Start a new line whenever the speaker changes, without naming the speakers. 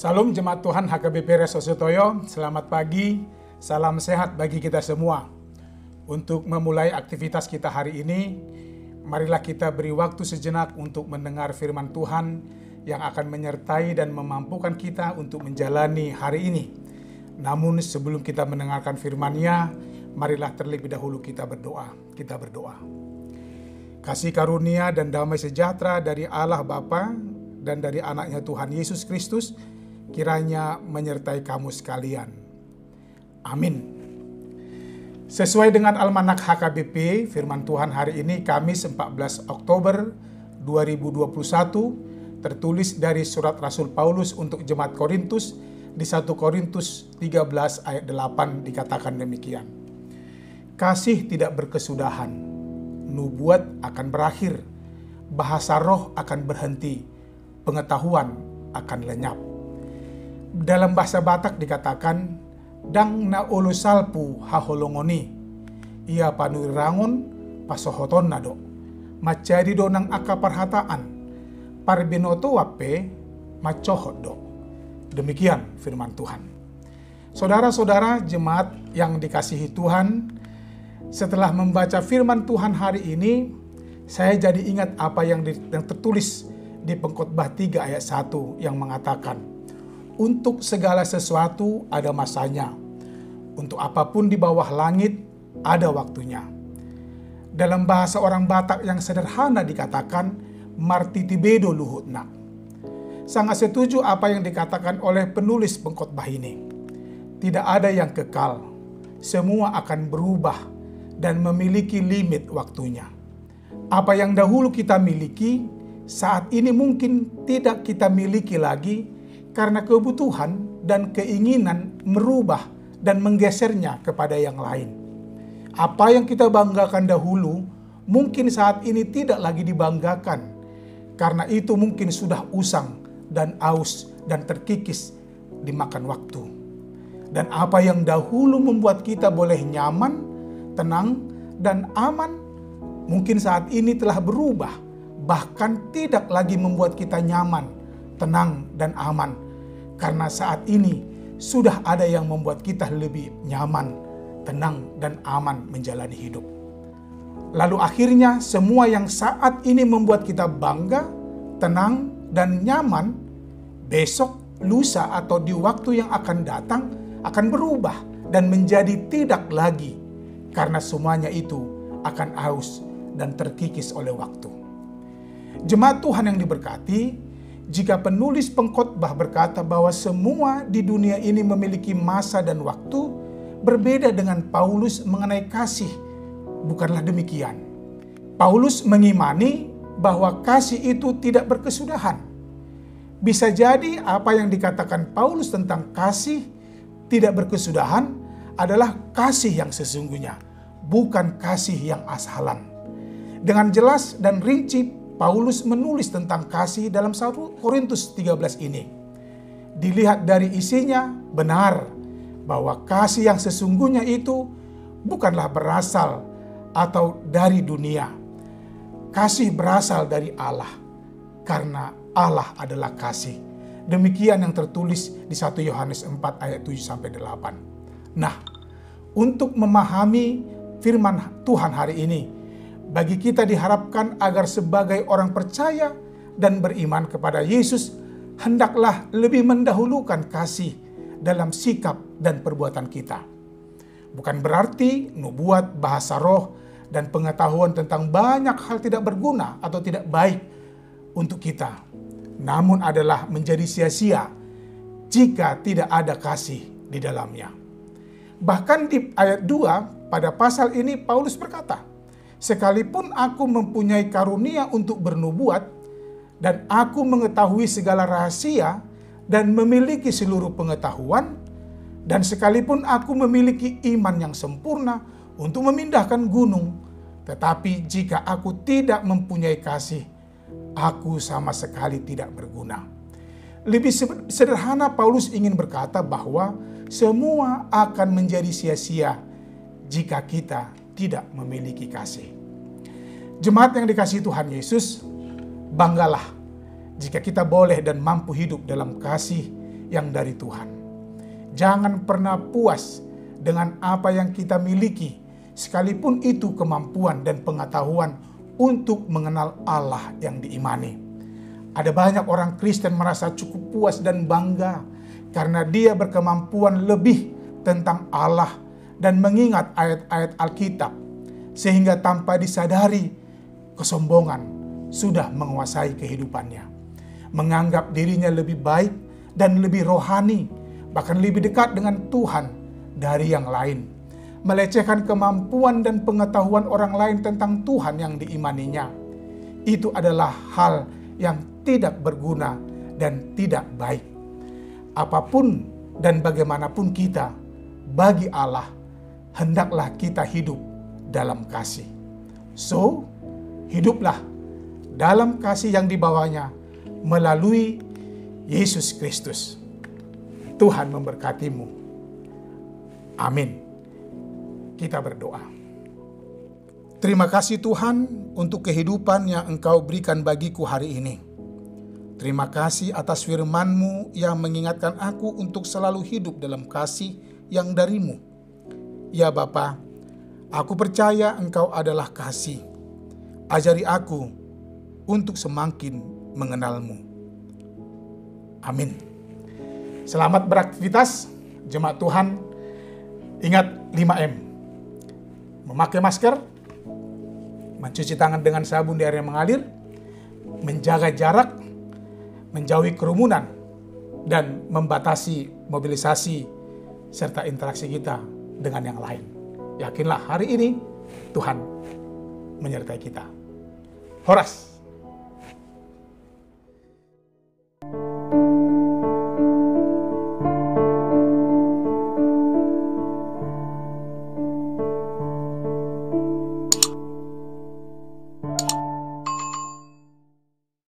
Salam jemaat Tuhan HKBP Reso Sutoyo, selamat pagi, salam sehat bagi kita semua. Untuk memulai aktivitas kita hari ini, marilah kita beri waktu sejenak untuk mendengar firman Tuhan yang akan menyertai dan memampukan kita untuk menjalani hari ini. Namun sebelum kita mendengarkan firman-Nya, marilah terlebih dahulu kita berdoa. Kita berdoa. Kasih karunia dan damai sejahtera dari Allah Bapa dan dari anaknya Tuhan Yesus Kristus kiranya menyertai kamu sekalian. Amin. Sesuai dengan Almanak HKBP, firman Tuhan hari ini Kamis 14 Oktober 2021 tertulis dari surat Rasul Paulus untuk jemaat Korintus di 1 Korintus 13 ayat 8 dikatakan demikian. Kasih tidak berkesudahan, nubuat akan berakhir, bahasa roh akan berhenti, pengetahuan akan lenyap. Dalam bahasa Batak dikatakan, dang na ulu salpu haholongoni, ia panurangon pasohoton nado, macari donang aka perhataan, parbinoto wape macohot do. Demikian firman Tuhan. Saudara-saudara jemaat yang dikasihi Tuhan, setelah membaca firman Tuhan hari ini, saya jadi ingat apa yang tertulis di Pengkhotbah 3 ayat 1 yang mengatakan, untuk segala sesuatu ada masanya, untuk apapun di bawah langit ada waktunya. Dalam bahasa orang Batak yang sederhana dikatakan, martitibedo luhutna. Sangat setuju apa yang dikatakan oleh penulis pengkhotbah ini. Tidak ada yang kekal, semua akan berubah dan memiliki limit waktunya. Apa yang dahulu kita miliki, saat ini mungkin tidak kita miliki lagi karena kebutuhan dan keinginan merubah dan menggesernya kepada yang lain. Apa yang kita banggakan dahulu, mungkin saat ini tidak lagi dibanggakan. Karena itu mungkin sudah usang dan aus dan terkikis dimakan waktu. Dan apa yang dahulu membuat kita boleh nyaman, tenang, dan aman, mungkin saat ini telah berubah, bahkan tidak lagi membuat kita nyaman, tenang, dan aman. Karena saat ini sudah ada yang membuat kita lebih nyaman, tenang, dan aman menjalani hidup. Lalu akhirnya semua yang saat ini membuat kita bangga, tenang, dan nyaman, besok, lusa, atau di waktu yang akan datang akan berubah dan menjadi tidak lagi. Karena semuanya itu akan aus dan terkikis oleh waktu. Jemaat Tuhan yang diberkati, jika penulis pengkhotbah berkata bahwa semua di dunia ini memiliki masa dan waktu, berbeda dengan Paulus mengenai kasih, bukanlah demikian. Paulus mengimani bahwa kasih itu tidak berkesudahan. Bisa jadi apa yang dikatakan Paulus tentang kasih tidak berkesudahan adalah kasih yang sesungguhnya, bukan kasih yang asalan. Dengan jelas dan rinci, Paulus menulis tentang kasih dalam 1 Korintus 13 ini. Dilihat dari isinya, benar bahwa kasih yang sesungguhnya itu bukanlah berasal atau dari dunia. Kasih berasal dari Allah, karena Allah adalah kasih. Demikian yang tertulis di 1 Yohanes 4 ayat 7-8. Nah, untuk memahami firman Tuhan hari ini, bagi kita diharapkan agar sebagai orang percaya dan beriman kepada Yesus, hendaklah lebih mendahulukan kasih dalam sikap dan perbuatan kita. Bukan berarti nubuat, bahasa roh, dan pengetahuan tentang banyak hal tidak berguna atau tidak baik untuk kita. Namun adalah menjadi sia-sia jika tidak ada kasih di dalamnya. Bahkan di ayat 2 pada pasal ini Paulus berkata, sekalipun aku mempunyai karunia untuk bernubuat, dan aku mengetahui segala rahasia, dan memiliki seluruh pengetahuan, dan sekalipun aku memiliki iman yang sempurna untuk memindahkan gunung, tetapi jika aku tidak mempunyai kasih, aku sama sekali tidak berguna. Lebih sederhana Paulus ingin berkata bahwa semua akan menjadi sia-sia jika kita tidak memiliki kasih. Jemaat yang dikasihi Tuhan Yesus, banggalah jika kita boleh dan mampu hidup dalam kasih yang dari Tuhan. Jangan pernah puas dengan apa yang kita miliki, sekalipun itu kemampuan dan pengetahuan untuk mengenal Allah yang diimani. Ada banyak orang Kristen merasa cukup puas dan bangga karena dia berkemampuan lebih tentang Allah dan mengingat ayat-ayat Alkitab, sehingga tanpa disadari kesombongan sudah menguasai kehidupannya. Menganggap dirinya lebih baik dan lebih rohani, bahkan lebih dekat dengan Tuhan dari yang lain. Melecehkan kemampuan dan pengetahuan orang lain tentang Tuhan yang diimaninya. Itu adalah hal yang tidak berguna dan tidak baik. Apapun dan bagaimanapun kita, bagi Allah, hendaklah kita hidup dalam kasih. So, hiduplah dalam kasih yang dibawanya melalui Yesus Kristus. Tuhan memberkatimu. Amin. Kita berdoa. Terima kasih Tuhan untuk kehidupan yang Engkau berikan bagiku hari ini. Terima kasih atas firman-Mu yang mengingatkan aku untuk selalu hidup dalam kasih yang dari-Mu. Ya Bapa, aku percaya Engkau adalah kasih. Ajari aku untuk semakin mengenal-Mu. Amin. Selamat beraktivitas, jemaat Tuhan. Ingat 5M. Memakai masker, mencuci tangan dengan sabun di air yang mengalir, menjaga jarak, menjauhi kerumunan, dan membatasi mobilisasi serta interaksi kita dengan yang lain. Yakinlah hari ini Tuhan menyertai kita. Horas.